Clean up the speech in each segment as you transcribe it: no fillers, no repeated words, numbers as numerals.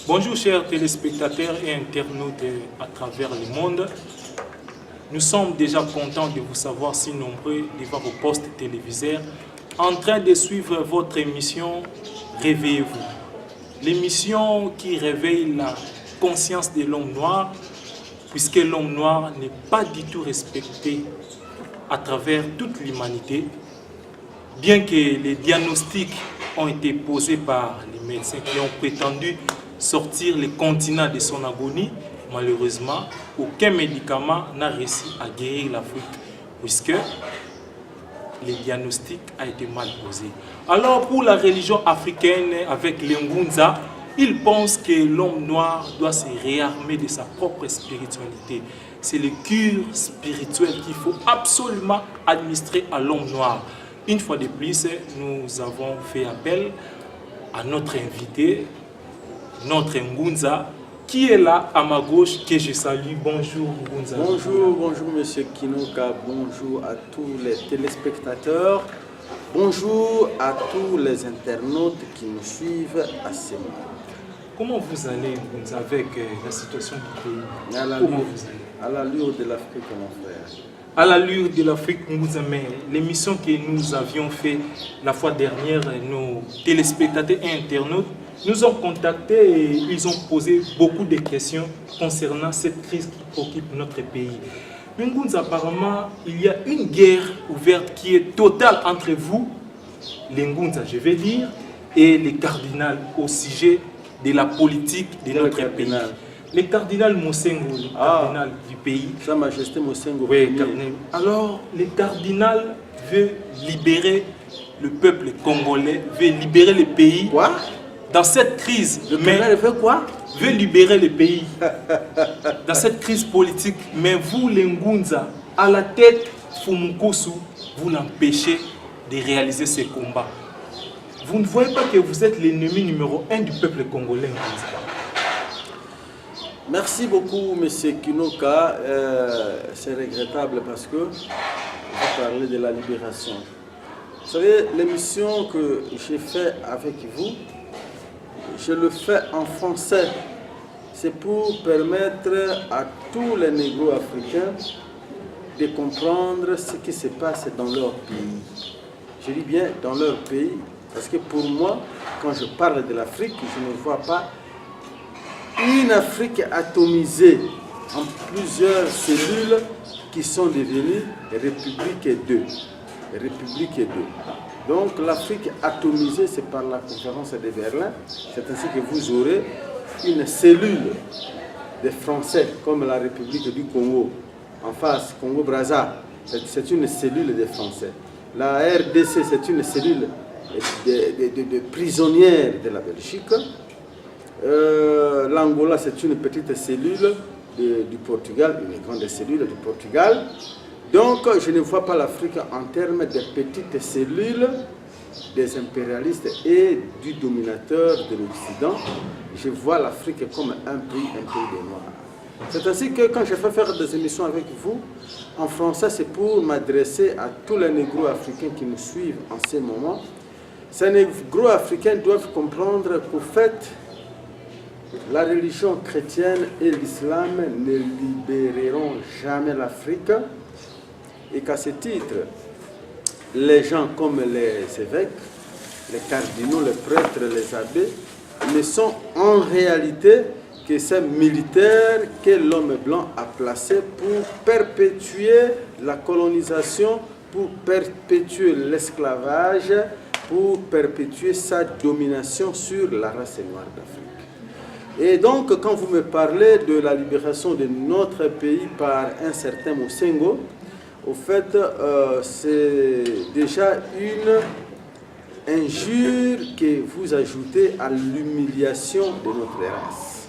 Bonjour chers téléspectateurs et internautes à travers le monde. Nous sommes déjà contents de vous savoir si nombreux devant vos postes téléviseurs en train de suivre votre émission Réveillez-vous. L'émission qui réveille la conscience de l'homme noir, puisque l'homme noir n'est pas du tout respecté à travers toute l'humanité, bien que les diagnostics ont été posés par les médecins qui ont prétendu sortir le continent de son agonie. Malheureusement, aucun médicament n'a réussi à guérir l'Afrique, puisque le diagnostic a été mal posé. Alors pour la religion africaine, avec les Ngunza, ils pensent que l'homme noir doit se réarmer de sa propre spiritualité. C'est le cure spirituel qu'il faut absolument administrer à l'homme noir. Une fois de plus, nous avons fait appel à notre invité, notre Ngunza, qui est là à ma gauche, que je salue. Bonjour Ngunza. Bonjour Monsieur Kinoka, bonjour à tous les téléspectateurs, bonjour à tous les internautes qui nous suivent à ce moment. Comment vous allez Ngunza, avec la situation du pays? À l'allure de l'Afrique, mon frère. À l'allure de l'Afrique, mais l'émission que nous avions fait la fois dernière, nos téléspectateurs et internautes nous ont contactés et ils ont posé beaucoup de questions concernant cette crise qui préoccupe notre pays. Ngunza, apparemment, il y a une guerre ouverte qui est totale entre vous, les Ngunza, je vais dire, et les cardinals au sujet de la politique de notre pays. Le cardinal Mosengo, le cardinal du pays. Sa Majesté Mosengo. Oui, alors, le cardinal veut libérer le peuple congolais, veut libérer le pays. Quoi? Dans cette crise. Le cardinal veut quoi? Veut libérer le pays. Dans cette crise politique. Mais vous, les Ngunza, à la tête, Fumukosu, vous l'empêchez de réaliser ce combat. Vous ne voyez pas que vous êtes l'ennemi numéro 1 du peuple congolais, Ngunza? Merci beaucoup, Monsieur Kinoka. C'est regrettable parce que vous parlez de la libération. Vous savez, l'émission que j'ai faite avec vous, je le fais en français. C'est pour permettre à tous les négro-africains de comprendre ce qui se passe dans leur pays. Je dis bien dans leur pays, parce que pour moi, quand je parle de l'Afrique, je ne vois pas une Afrique atomisée en plusieurs cellules qui sont devenues République 2. République 2. Donc l'Afrique atomisée, c'est par la conférence de Berlin. C'est ainsi que vous aurez une cellule des Français, comme la République du Congo. En face, Congo-Brazza, c'est une cellule des Français. La RDC, c'est une cellule de prisonnières de la Belgique. L'Angola, c'est une petite cellule du Portugal, une grande cellule du Portugal. Donc, je ne vois pas l'Afrique en termes de petites cellules des impérialistes et du dominateur de l'Occident. Je vois l'Afrique comme un pays des Noirs. C'est ainsi que quand je fais faire des émissions avec vous, en français, c'est pour m'adresser à tous les négro-africains qui nous suivent en ce moment. Ces négro-africains doivent comprendre qu'au fait, la religion chrétienne et l'islam ne libéreront jamais l'Afrique et qu'à ce titre, les gens comme les évêques, les cardinaux, les prêtres, les abbés ne sont en réalité que ces militaires que l'homme blanc a placés pour perpétuer la colonisation, pour perpétuer l'esclavage, pour perpétuer sa domination sur la race noire d'Afrique. Et donc, quand vous me parlez de la libération de notre pays par un certain Mosengo, au fait, c'est déjà une injure que vous ajoutez à l'humiliation de notre race.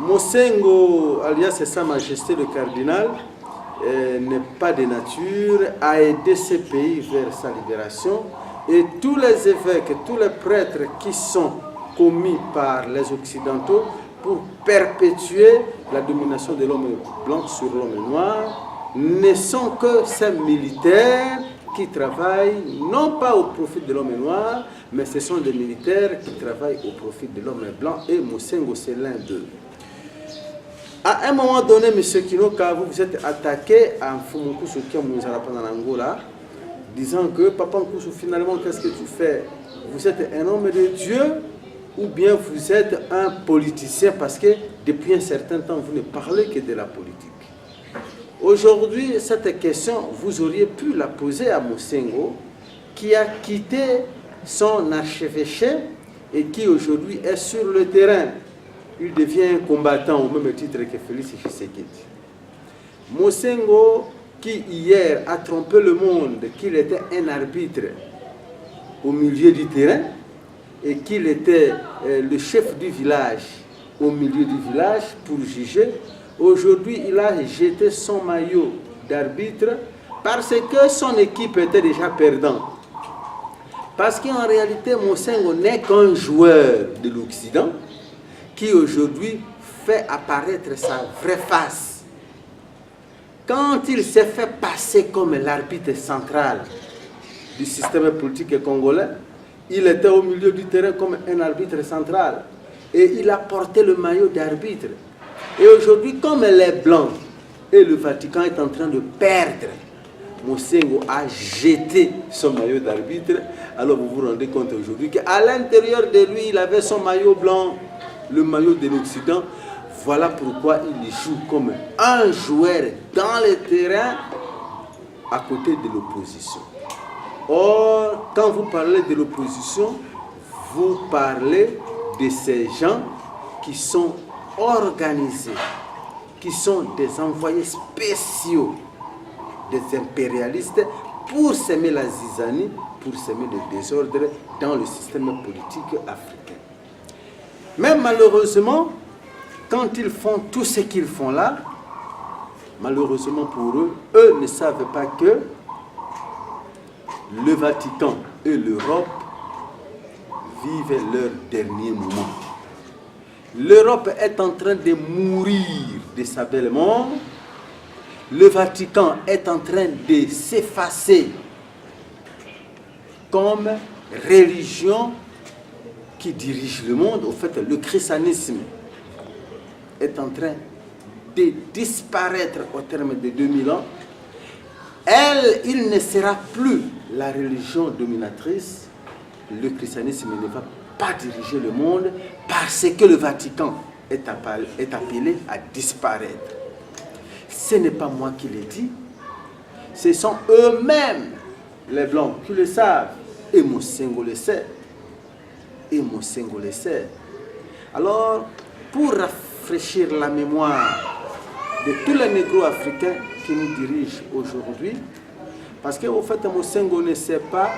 Mosengo, alias Sa Majesté le Cardinal, n'est pas de nature à aider ces pays vers sa libération. Et tous les évêques, tous les prêtres qui sont commis par les Occidentaux pour perpétuer la domination de l'homme blanc sur l'homme noir ne sont que ces militaires qui travaillent non pas au profit de l'homme noir, mais ce sont des militaires qui travaillent au profit de l'homme blanc, et Mosengo c'est l'un d'eux. À un moment donné, M. Kinoka, vous vous êtes attaqué à Mfumukusu Kiamunzara pendant l'Angola, disant que Papa Nkusu, finalement, qu'est-ce que tu fais? Vous êtes un homme de Dieu ou bien vous êtes un politicien, parce que depuis un certain temps, vous ne parlez que de la politique. Aujourd'hui, cette question, vous auriez pu la poser à Mosengo, qui a quitté son archevêché et qui aujourd'hui est sur le terrain. Il devient un combattant au même titre que Félix Tshisekedi. Mosengo, qui hier a trompé le monde qu'il était un arbitre au milieu du terrain et qu'il était le chef du village au milieu du village pour juger, aujourd'hui il a jeté son maillot d'arbitre parce que son équipe était déjà perdante. Parce qu'en réalité, Mosengo n'est qu'un joueur de l'Occident qui aujourd'hui fait apparaître sa vraie face. Quand il s'est fait passer comme l'arbitre central du système politique congolais, il était au milieu du terrain comme un arbitre central et il a porté le maillot d'arbitre. Et aujourd'hui, comme elle est blanche et le Vatican est en train de perdre, Mosengo a jeté son maillot d'arbitre. Alors vous vous rendez compte aujourd'hui qu'à l'intérieur de lui, il avait son maillot blanc, le maillot de l'Occident. Voilà pourquoi il joue comme un joueur dans le terrain à côté de l'opposition. Or, quand vous parlez de l'opposition, vous parlez de ces gens qui sont organisés, qui sont des envoyés spéciaux des impérialistes pour semer la zizanie, pour semer le désordre dans le système politique africain. Mais malheureusement, quand ils font tout ce qu'ils font là, malheureusement pour eux, eux ne savent pas que le Vatican et l'Europe vivent leur dernier moment. L'Europe est en train de mourir de sa belle mort. Le Vatican est en train de s'effacer comme religion qui dirige le monde. Au fait, le christianisme est en train de disparaître au terme de 2000 ans. Il ne sera plus la religion dominatrice. Le christianisme ne va pas diriger le monde parce que le Vatican est appelé à disparaître. Ce n'est pas moi qui le dis, ce sont eux-mêmes, les Blancs, qui le savent. Et Mosengo le sait. Et Mosengo le sait. Alors, pour rafraîchir la mémoire de tous les négros africains qui nous dirigent aujourd'hui, parce qu'au fait, Mosengo ne sait pas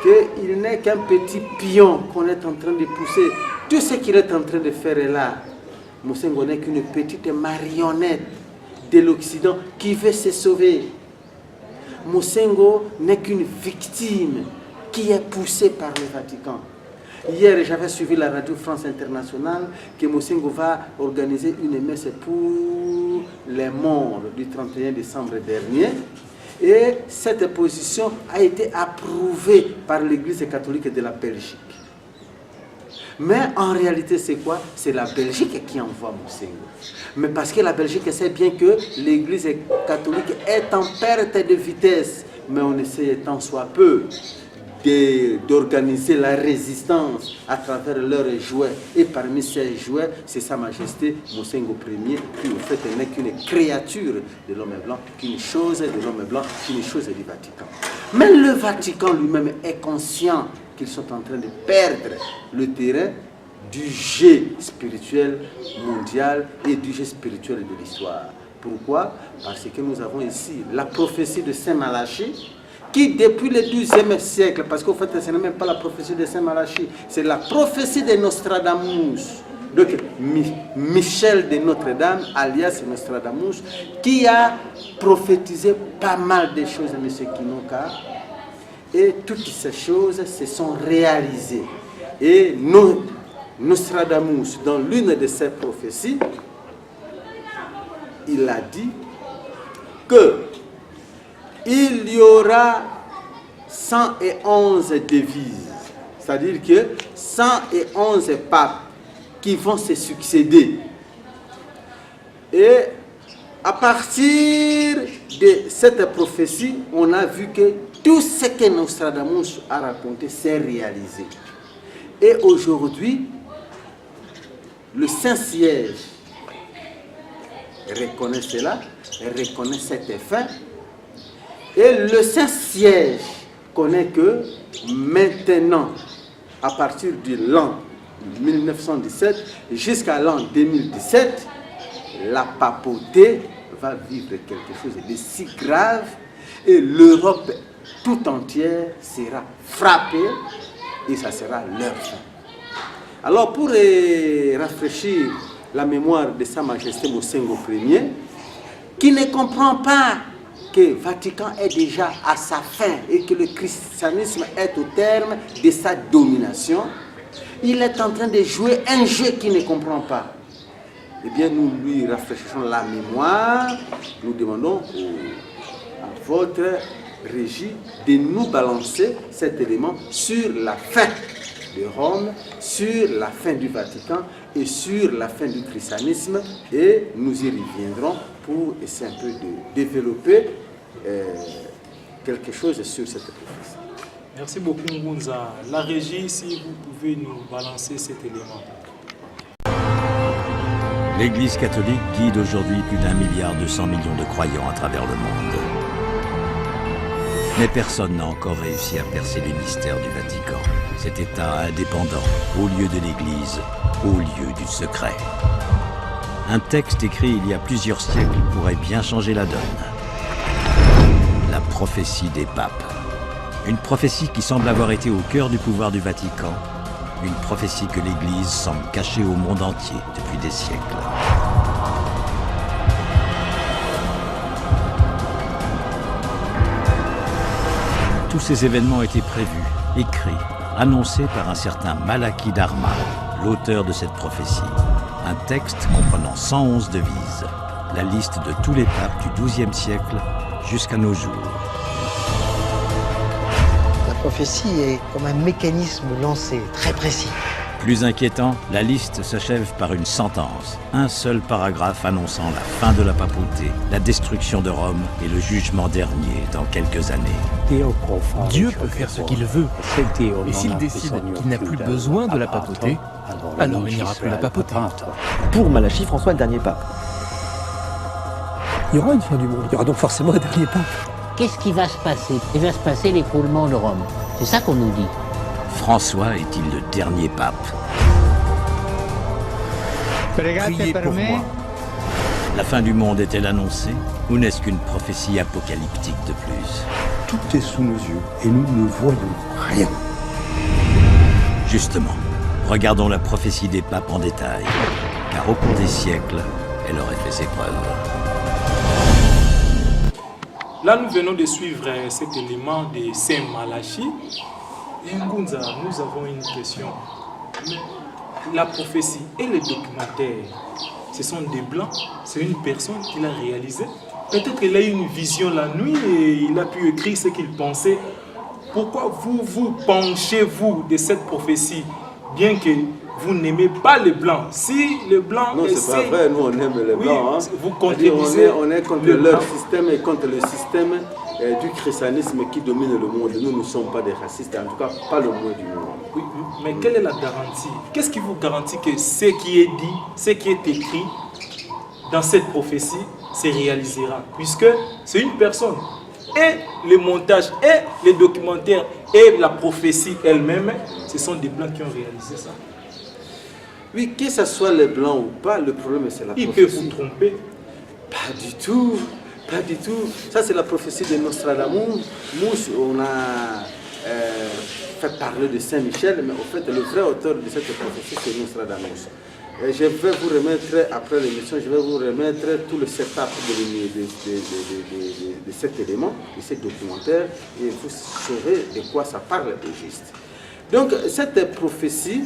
qu'il n'est qu'un petit pion qu'on est en train de pousser. Tout ce qu'il est en train de faire est là. Mosengo n'est qu'une petite marionnette de l'Occident qui veut se sauver. Mosengo n'est qu'une victime qui est poussée par le Vatican. Hier, j'avais suivi la radio France Internationale que Mosengo va organiser une messe pour les morts du 31 décembre dernier. Et cette position a été approuvée par l'Église catholique de la Belgique. Mais en réalité, c'est quoi? C'est la Belgique qui envoie Mosengo. Mais parce que la Belgique sait bien que l'Église catholique est en perte de vitesse. Mais on essaie tant soit peu d'organiser la résistance à travers leurs jouets. Et parmi ces jouets, c'est Sa Majesté Mosengo Ier, qui en fait n'est qu'une créature de l'homme blanc, qu'une chose de l'homme blanc, qu'une chose du Vatican. Mais le Vatican lui-même est conscient qu'ils sont en train de perdre le terrain du jeu spirituel mondial et du jeu spirituel de l'histoire. Pourquoi? Parce que nous avons ici la prophétie de Saint Malachie, qui depuis le XIIe siècle, parce qu'au fait ce n'est même pas la prophétie de Saint Malachie, c'est la prophétie de Nostradamus. Donc Michel de Notre-Dame, alias Nostradamus, qui a prophétisé pas mal de choses, M. Kinoka. Et toutes ces choses se sont réalisées. Et Nostradamus, dans l'une de ses prophéties, il a dit que il y aura 111 devises. C'est-à-dire que 111 papes qui vont se succéder. Et à partir de cette prophétie, on a vu que tout ce que Nostradamus a raconté s'est réalisé. Et aujourd'hui, le Saint-Siège reconnaît cela, reconnaît cet effet. Et le Saint-Siège connaît que maintenant, à partir de l'an 1917 jusqu'à l'an 2017, la papauté va vivre quelque chose de si grave et l'Europe tout entière sera frappée et ça sera leur fin. Alors pour rafraîchir la mémoire de Sa Majesté Mosengo Ier, qui ne comprend pas que le Vatican est déjà à sa fin et que le christianisme est au terme de sa domination, il est en train de jouer un jeu qu'il ne comprend pas. Eh bien, nous lui rafraîchissons la mémoire, nous demandons à votre régie de nous balancer cet élément sur la fin de Rome, sur la fin du Vatican et sur la fin du christianisme, et nous y reviendrons pour essayer un peu de développer quelque chose sur cette prophétie. Merci beaucoup Ngunza. La régie, si vous pouvez nous balancer cet élément. L'Église catholique guide aujourd'hui plus d'1,2 milliard de croyants à travers le monde. Mais personne n'a encore réussi à percer les mystères du Vatican, cet État indépendant, au lieu de l'Église, au lieu du secret. Un texte écrit il y a plusieurs siècles pourrait bien changer la donne. La prophétie des papes. Une prophétie qui semble avoir été au cœur du pouvoir du Vatican. Une prophétie que l'Église semble cacher au monde entier depuis des siècles. Tous ces événements étaient prévus, écrits, annoncés par un certain Malachie Dharma, l'auteur de cette prophétie. Un texte comprenant 111 devises, la liste de tous les papes du XIIe siècle jusqu'à nos jours. La prophétie est comme un mécanisme lancé, très précis. Plus inquiétant, la liste s'achève par une sentence. Un seul paragraphe annonçant la fin de la papauté, la destruction de Rome et le jugement dernier dans quelques années. Dieu peut faire ce qu'il veut. Et s'il décide qu'il n'a plus besoin de la papauté, alors il n'y aura plus la papauté. Pour Malachie, François est le dernier pape. Il y aura une fin du monde, il y aura donc forcément un dernier pape. Qu'est-ce qui va se passer? Il va se passer l'écroulement de Rome. C'est ça qu'on nous dit. François est-il le dernier pape? Priez pour moi. La fin du monde est-elle annoncée ou n'est-ce qu'une prophétie apocalyptique de plus? Tout est sous nos yeux et nous ne voyons rien. Justement, regardons la prophétie des papes en détail, car au cours des siècles, elle aurait fait ses preuves. Là, nous venons de suivre cet élément de Saint Malachie. Et Ngunza, nous avons une question. La prophétie et les documentaires, ce sont des blancs, c'est une personne qui l'a réalisé. Peut-être qu'il a eu une vision la nuit et il a pu écrire ce qu'il pensait. Pourquoi vous penchez-vous de cette prophétie, bien que vous n'aimez pas les blancs? Si les blancs... Non, c'est pas vrai, nous on aime les blancs. Hein. Vous contribuez. On est contre leur système et contre le système du christianisme qui domine le monde. Nous ne sommes pas des racistes, en tout cas pas le moins du monde. Oui, mais quelle est la garantie? Qu'est-ce qui vous garantit que ce qui est dit, ce qui est écrit dans cette prophétie se réalisera? Puisque c'est une personne. Et le montage, et les documentaires, et la prophétie elle-même, ce sont des blancs qui ont réalisé ça. Oui, que ce soit les blancs ou pas, le problème c'est la prophétie. Il peut vous tromper. Pas du tout. Pas du tout. Ça, c'est la prophétie de Nostradamus. On a fait parler de Saint-Michel, mais au fait, le vrai auteur de cette prophétie, c'est Nostradamus. Et je vais vous remettre, après l'émission, je vais vous remettre tout le setup de cet élément, de ce documentaire, et vous saurez de quoi ça parle au juste. Donc, cette prophétie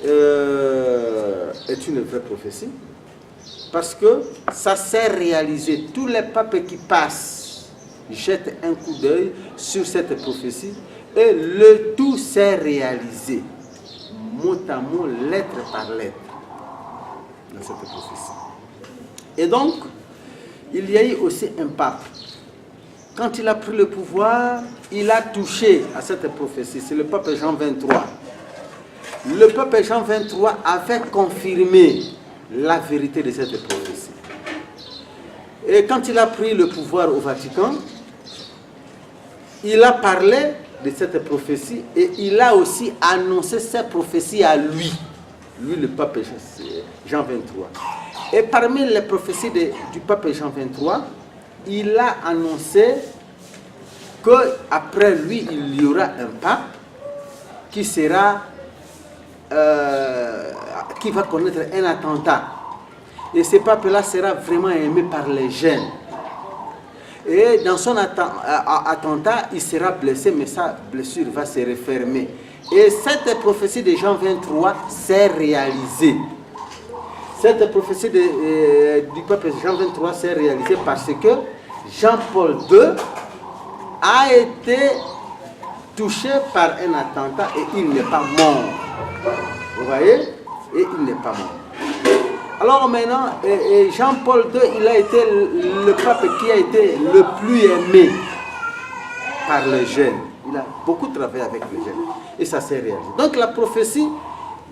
est une vraie prophétie. Parce que ça s'est réalisé. Tous les papes qui passent jette un coup d'œil sur cette prophétie et le tout s'est réalisé, mot à mot, lettre par lettre, dans cette prophétie. Et donc, il y a eu aussi un pape. Quand il a pris le pouvoir, il a touché à cette prophétie. C'est le pape Jean XXIII. Le pape Jean XXIII avait confirmé la vérité de cette prophétie. Et quand il a pris le pouvoir au Vatican, il a parlé de cette prophétie et il a aussi annoncé cette prophétie à lui, le pape Jean XXIII. Et parmi les prophéties du pape Jean XXIII, il a annoncé qu'après lui, il y aura un pape qui va connaître un attentat. Et ce pape-là sera vraiment aimé par les jeunes. Et dans son attentat, il sera blessé, mais sa blessure va se refermer. Et cette prophétie de Jean XXIII s'est réalisée. Cette prophétie du pape Jean XXIII s'est réalisée parce que Jean-Paul II a été touché par un attentat et il n'est pas mort. Vous voyez? Et il n'est pas mort. Alors maintenant, Jean-Paul II, il a été le pape qui a été le plus aimé par les jeunes. Il a beaucoup travaillé avec les jeunes. Et ça s'est réalisé. Donc la prophétie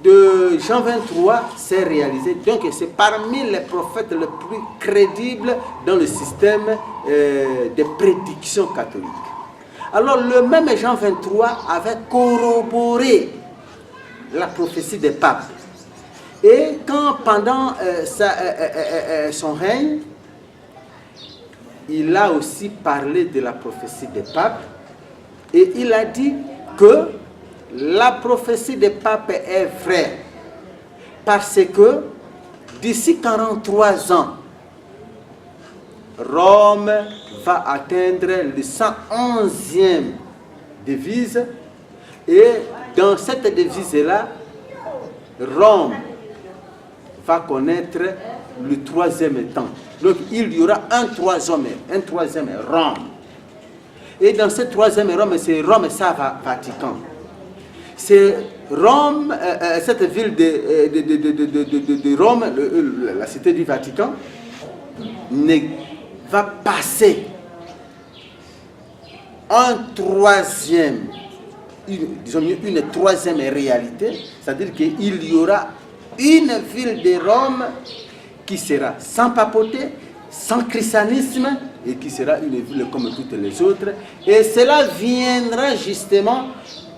de Jean XXIII s'est réalisée. Donc c'est parmi les prophètes les plus crédibles dans le système de prédiction catholique. Alors le même Jean XXIII avait corroboré la prophétie des papes. Et quand pendant son règne, il a aussi parlé de la prophétie des papes et il a dit que la prophétie des papes est vraie parce que d'ici 43 ans, Rome va atteindre le 111e devise et dans cette devise-là, Rome va connaître le 3e temps. Donc il y aura un troisième Rome. Et dans ce 3e Rome, c'est Rome, ça Vatican. C'est Rome, cette ville de Rome, la cité du Vatican, va passer une troisième réalité, c'est-à-dire qu'il y aura une ville de Rome qui sera sans papauté, sans christianisme et qui sera une ville comme toutes les autres. Et cela viendra justement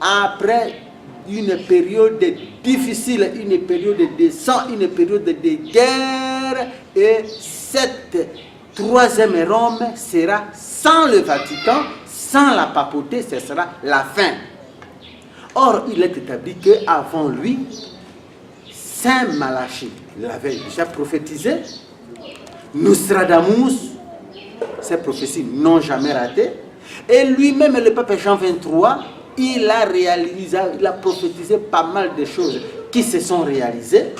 après une période difficile, une période de sang, une période de guerre. Et cette troisième Rome sera sans le Vatican, sans la papauté, ce sera la fin. Or, il est établi qu'avant lui, Saint Malachie l'avait déjà prophétisé. Nostradamus, ces prophéties n'ont jamais raté. Et lui-même, le pape Jean XXIII, il a prophétisé pas mal de choses qui se sont réalisées.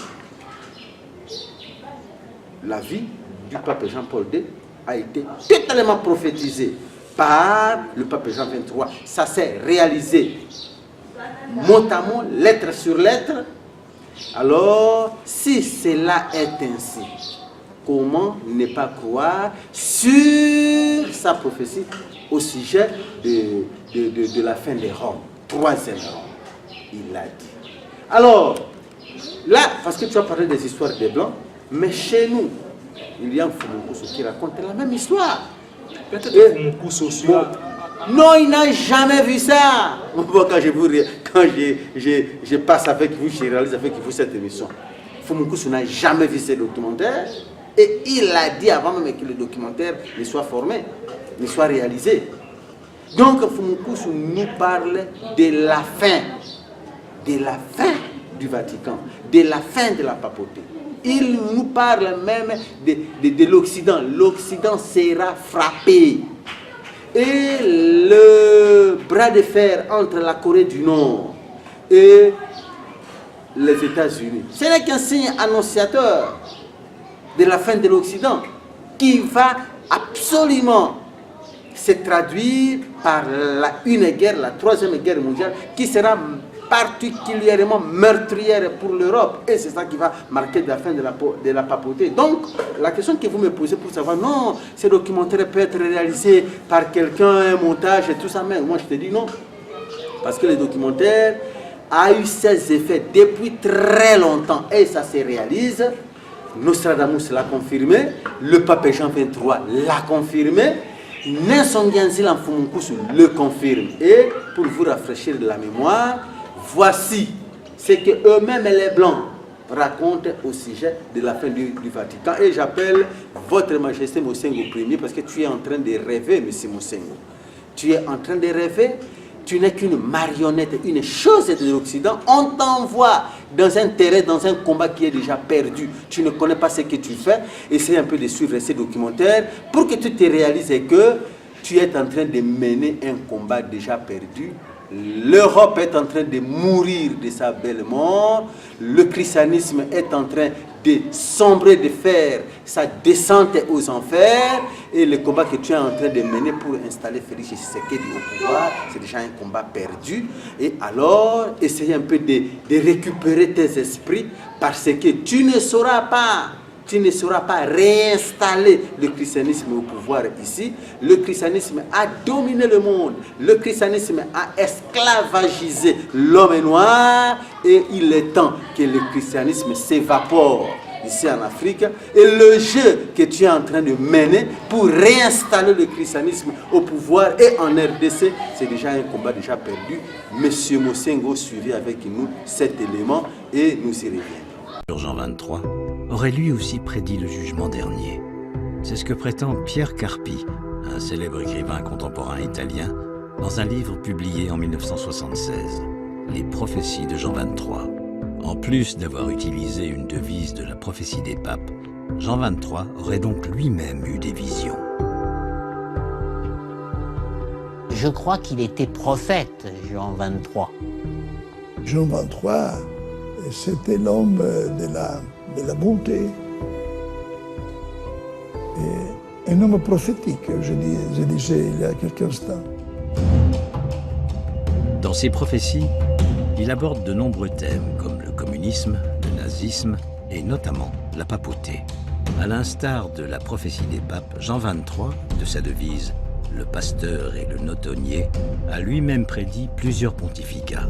La vie du pape Jean-Paul II a été totalement prophétisée par le pape Jean XXIII. Ça s'est réalisé mot à mot, lettre sur lettre. Alors, si cela est ainsi, comment ne pas croire sur sa prophétie au sujet de la fin de Rome, 3e Rome, il l'a dit. Alors, là, parce que tu as parlé des histoires des Blancs, mais chez nous, il y a un Fumukuso qui raconte la même histoire. Peut-être que Fumukuso soit... Non, il n'a jamais vu ça. Quand je passe avec vous, je réalise avec vous cette émission. Fumukuso n'a jamais vu ce documentaire. Et il a dit avant même que le documentaire ne soit formé, ne soit réalisé. Donc Fumukuso nous parle de la fin du Vatican, de la fin de la papauté. Il nous parle même de l'Occident. L'Occident sera frappé. Et le bras de fer entre la Corée du Nord et les États-Unis, ce n'est qu'un signe annonciateur de la fin de l'Occident qui va absolument se traduire par une guerre, la troisième guerre mondiale, qui sera particulièrement meurtrière pour l'Europe. Et c'est ça qui va marquer la fin de la papauté. Donc, la question que vous me posez pour savoir, non, ce documentaire peut être réalisé par quelqu'un, un montage et tout ça, mais moi je te dis non. Parce que le documentaire a eu ses effets depuis très longtemps et ça se réalise. Nostradamus l'a confirmé, le pape Jean XXIII l'a confirmé, Nelson Nyanzila Mfumukusu le confirme. Et pour vous rafraîchir de la mémoire, voici ce que eux-mêmes les Blancs racontent au sujet de la fin du Vatican. Et j'appelle Votre Majesté Mosengo Ier parce que tu es en train de rêver, Monsieur Mosengo. Tu es en train de rêver. Tu n'es qu'une marionnette, une chose de l'Occident. On t'envoie dans un terrain, dans un combat qui est déjà perdu. Tu ne connais pas ce que tu fais. Essaye un peu de suivre ces documentaires pour que tu te réalises que tu es en train de mener un combat déjà perdu. L'Europe est en train de mourir de sa belle mort. Le christianisme est en train de sombrer, de faire sa descente aux enfers. Et le combat que tu es en train de mener pour installer Félix Tshisekedi au pouvoir, c'est déjà un combat perdu. Et alors, essaye un peu de récupérer tes esprits parce que tu ne sauras pas réinstaller le christianisme au pouvoir ici. Le christianisme a dominé le monde. Le christianisme a esclavagisé l'homme noir. Et il est temps que le christianisme s'évapore ici en Afrique. Et le jeu que tu es en train de mener pour réinstaller le christianisme au pouvoir et en RDC, c'est déjà un combat déjà perdu. Monsieur Mosengo, suivez avec nous cet élément et nous y reviendrons. Jean XXIII aurait lui aussi prédit le jugement dernier. C'est ce que prétend Pierre Carpi, un célèbre écrivain contemporain italien, dans un livre publié en 1976, Les prophéties de Jean XXIII. En plus d'avoir utilisé une devise de la prophétie des papes, Jean XXIII aurait donc lui-même eu des visions. Je crois qu'il était prophète, Jean XXIII. Jean XXIII, c'était l'homme de la bonté. Et un homme prophétique, je disais il y a quelques instants. Dans ses prophéties, il aborde de nombreux thèmes comme le communisme, le nazisme et notamment la papauté. À l'instar de la prophétie des papes, Jean XXIII, de sa devise « Le pasteur et le notonnier », a lui-même prédit plusieurs pontificats.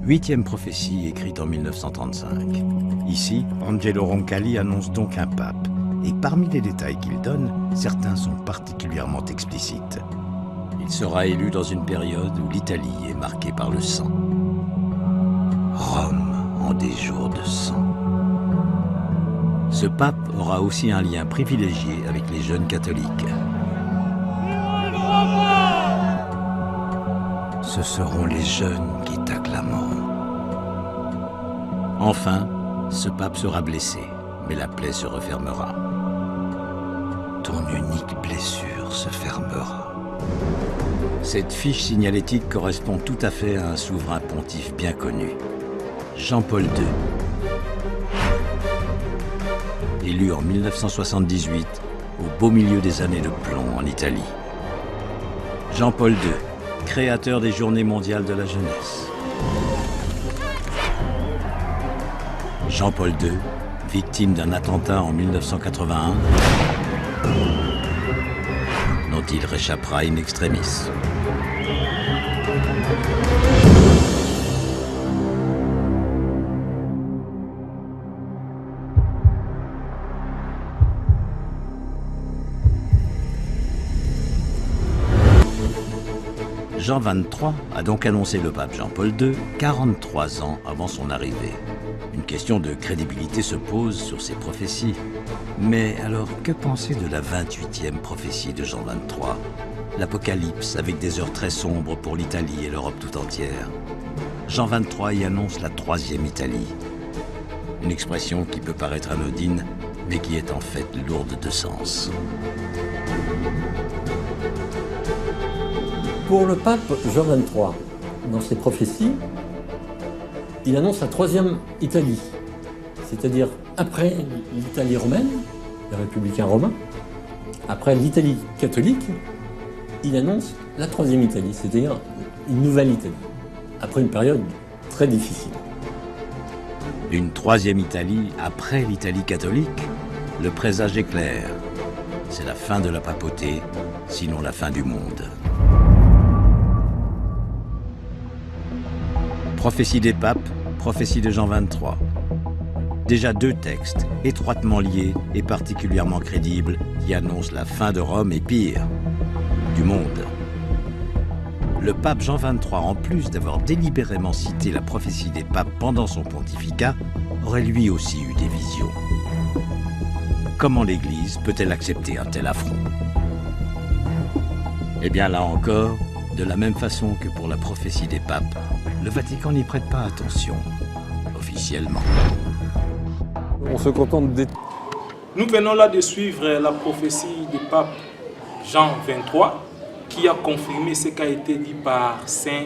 8e prophétie écrite en 1935. Ici, Angelo Roncalli annonce donc un pape. Et parmi les détails qu'il donne, certains sont particulièrement explicites. Il sera élu dans une période où l'Italie est marquée par le sang. Rome en des jours de sang. Ce pape aura aussi un lien privilégié avec les jeunes catholiques. Ce seront les jeunes qui t'acclameront. Enfin, ce pape sera blessé, mais la plaie se refermera. Ton unique blessure se fermera. Cette fiche signalétique correspond tout à fait à un souverain pontife bien connu, Jean-Paul II. Élu en 1978, au beau milieu des années de plomb en Italie. Jean-Paul II, créateur des Journées mondiales de la jeunesse. Jean-Paul II, victime d'un attentat en 1981, dont il réchappera in extremis. Jean XXIII a donc annoncé le pape Jean-Paul II 43 ans avant son arrivée. Une question de crédibilité se pose sur ces prophéties. Mais alors, que penser de la 28e prophétie de Jean XXIII? L'Apocalypse avec des heures très sombres pour l'Italie et l'Europe tout entière. Jean XXIII y annonce la 3e Italie. Une expression qui peut paraître anodine, mais qui est en fait lourde de sens. Pour le pape Jean XXIII, dans ses prophéties, il annonce la 3e Italie, c'est-à-dire après l'Italie romaine, les républicains romains, après l'Italie catholique il annonce la troisième Italie, c'est-à-dire une nouvelle Italie, après une période très difficile. Une troisième Italie après l'Italie catholique, le présage est clair. C'est la fin de la papauté, sinon la fin du monde. Prophétie des papes, prophétie de Jean 23. Déjà 2 textes, étroitement liés et particulièrement crédibles, qui annoncent la fin de Rome et pire, du monde. Le pape Jean 23, en plus d'avoir délibérément cité la prophétie des papes pendant son pontificat, aurait lui aussi eu des visions. Comment l'Église peut-elle accepter un tel affront? Eh bien là encore, de la même façon que pour la prophétie des papes, le Vatican n'y prête pas attention, officiellement. On se contente d'être... Nous venons là de suivre la prophétie du pape Jean 23, qui a confirmé ce qui a été dit par Saint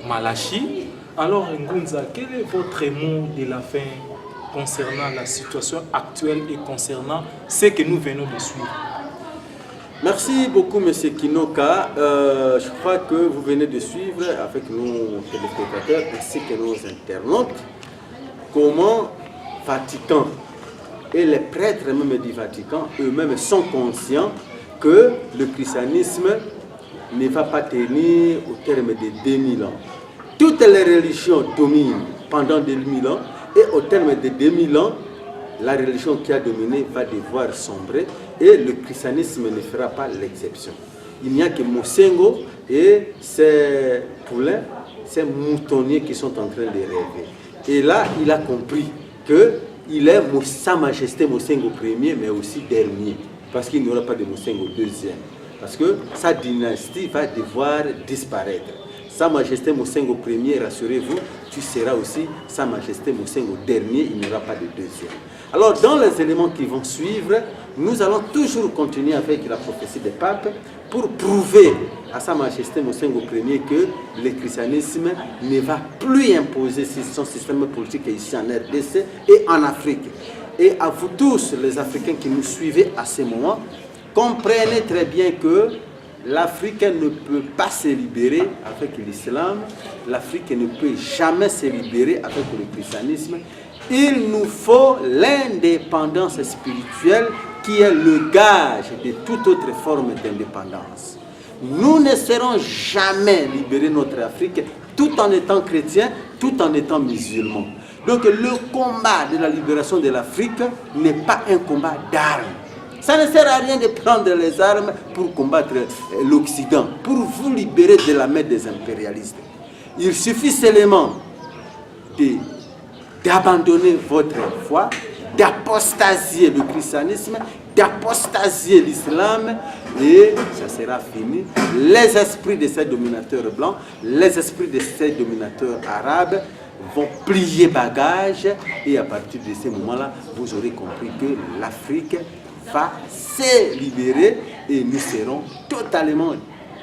Malachie. Alors Ngunza, quel est votre mot de la fin concernant la situation actuelle et concernant ce que nous venons de suivre? Merci beaucoup, M. Kinoka. Je crois que vous venez de suivre avec nos téléspectateurs ainsi que nos internautes comment Vatican et les prêtres même du Vatican eux-mêmes sont conscients que le christianisme ne va pas tenir au terme de 2000 ans. Toutes les religions dominent pendant 2000 ans et au terme de 2000 ans, la religion qui a dominé va devoir sombrer et le christianisme ne fera pas l'exception. Il n'y a que Mosengo et ses poulains, ces moutonniers qui sont en train de rêver. Et là, il a compris qu'il est Sa Majesté Mosengo Ier, mais aussi dernier, parce qu'il n'y aura pas de Mosengo deuxième. Parce que sa dynastie va devoir disparaître. Sa Majesté Mosengo Ier, rassurez-vous, tu seras aussi Sa Majesté Mosengo dernier, il n'y aura pas de deuxième. Alors, dans les éléments qui vont suivre, nous allons toujours continuer avec la prophétie des papes pour prouver à Sa Majesté Mosengo Ier que le christianisme ne va plus imposer son système politique ici en RDC et en Afrique. Et à vous tous, les Africains qui nous suivez à ce moment, comprenez très bien que l'Afrique ne peut pas se libérer avec l'islam, l'Afrique ne peut jamais se libérer avec le christianisme. Il nous faut l'indépendance spirituelle qui est le gage de toute autre forme d'indépendance. Nous ne serons jamais libérer notre Afrique tout en étant chrétiens, tout en étant musulmans. Donc le combat de la libération de l'Afrique n'est pas un combat d'armes. Ça ne sert à rien de prendre les armes pour combattre l'Occident, pour vous libérer de la main des impérialistes. Il suffit seulement d'abandonner votre foi, d'apostasier le christianisme, d'apostasier l'islam et ça sera fini. Les esprits de ces dominateurs blancs, les esprits de ces dominateurs arabes vont plier bagages et à partir de ce moment-là, vous aurez compris que l'Afrique va se libérer et nous serons totalement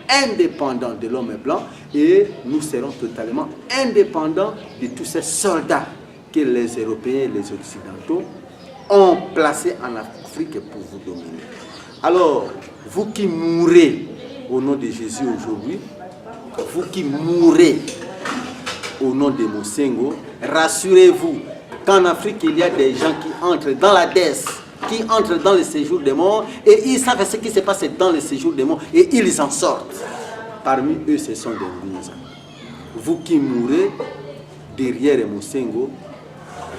indépendants de l'homme blanc et nous serons totalement indépendants de tous ces soldats que les Européens et les Occidentaux ont placés en Afrique pour vous dominer. Alors, vous qui mourrez au nom de Jésus aujourd'hui, vous qui mourrez au nom de Mosengo, rassurez-vous qu'en Afrique, il y a des gens qui entrent dans la DES, qui entrent dans le séjour des morts et ils savent ce qui se passe dans le séjour des morts et ils en sortent. Parmi eux, ce sont des Ngunza. Vous qui mourrez derrière Mosengo,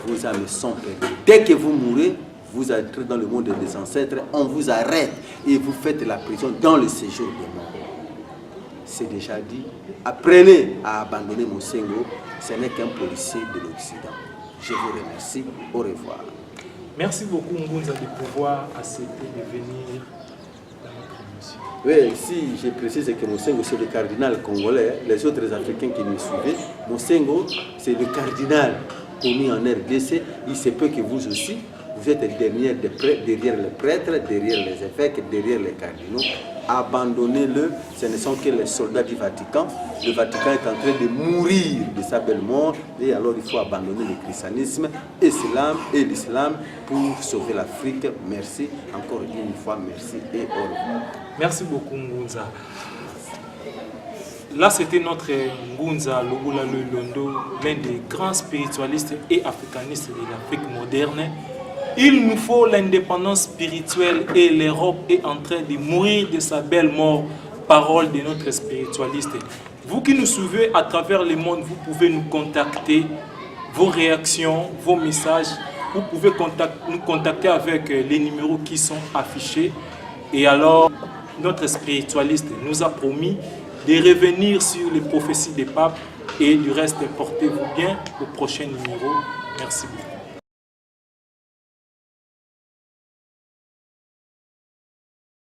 vos âmes sont perdues. Dès que vous mourrez, vous entrez dans le monde des ancêtres, on vous arrête et vous faites la prison dans le séjour des morts. C'est déjà dit. Apprenez à abandonner Mosengo, ce n'est qu'un policier de l'Occident. Je vous remercie. Au revoir. Merci beaucoup Ngunza de pouvoir accepter de venir dans notre émission. Oui, si je précise que Mosengo c'est le cardinal congolais, les autres Africains qui nous suivent, Mosengo c'est le cardinal connu en RDC, il se peut que vous aussi, vous êtes derrière les prêtres, derrière les évêques, derrière les cardinaux. Abandonnez-le, ce ne sont que les soldats du Vatican. Le Vatican est en train de mourir de sa belle mort et alors il faut abandonner le christianisme et l'islam pour sauver l'Afrique. Merci, encore une fois, merci et au revoir. Merci beaucoup Ngunza. Là, c'était notre Ngunza Lugula Londo, l'un des grands spiritualistes et africanistes de l'Afrique moderne. Il nous faut l'indépendance spirituelle et l'Europe est en train de mourir de sa belle mort. Parole de notre spiritualiste. Vous qui nous suivez à travers le monde, vous pouvez nous contacter, vos réactions, vos messages. Vous pouvez nous contacter avec les numéros qui sont affichés. Et alors, notre spiritualiste nous a promis de revenir sur les prophéties des papes et du reste, portez-vous bien au prochain numéro. Merci beaucoup.